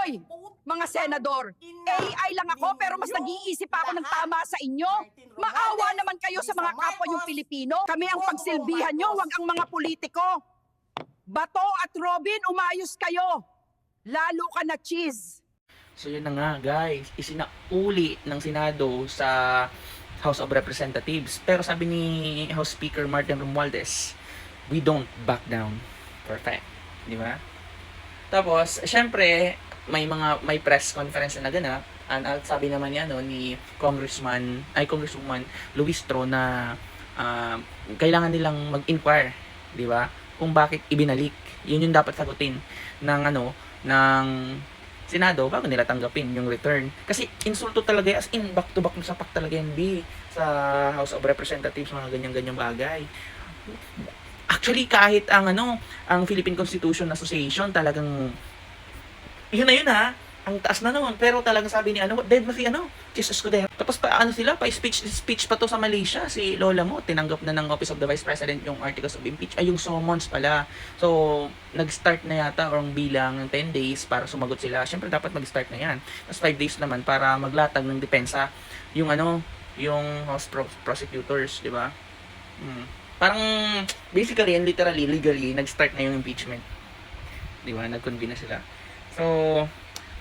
Hoy, mga senador, AI lang ako pero mas nag-iisip ako ng tama sa inyo. Maawa naman kayo sa mga kapwa yung Pilipino. Kami ang pagsilbihan nyo, wag ang mga politiko. Bato at Robin, umayos kayo. Lalo ka na, Cheese. So yun na nga guys, isinauli ng Senado sa House of Representatives. Pero sabi ni House Speaker Martin Romualdez, we don't back down. Perfect. Di ba? Tapos, syempre, may press conference na naganap. At sabi naman ni Congresswoman Luistro na kailangan nilang mag-inquire, di ba? Kung bakit ibinalik. Yun yung dapat sagutin ng Senado bago nila tanggapin yung return. Kasi insulto talaga, as in back to back sa pak talaga yan, sa House of Representatives, mga ganyan-ganyang bagay. Actually, kahit ang Philippine Constitution Association, talagang yun na ang taas na noon. Pero talagang sabi ni dead na si Chis Escudero. Tapos pa-speech pa to sa Malaysia. Si Lola mo, tinanggap na ng Office of the Vice President yung articles of impeachment. Ay, yung summons pala. So, nag-start na yata or bilang 10 days para sumagot sila. Siyempre, dapat mag-start na yan. Tapos 5 days naman para maglatag ng depensa yung yung House prosecutors, di ba? Parang, basically and literally, legally, nag-start na yung impeachment. Di ba? Nag-convene na sila. So,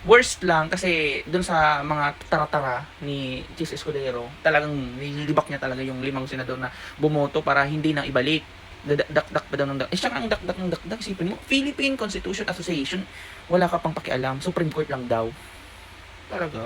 worst lang kasi dun sa mga tara-tara ni Chis Escudero, talagang nilibak niya talaga yung 5 senador na bumoto para hindi na ibalik. Dakdak pa daw ng dakdak. Siya ang dakdak ng dakdak. Isipin mo, Philippine Constitution Association, wala ka pang pakialam. Supreme Court lang daw. Talaga.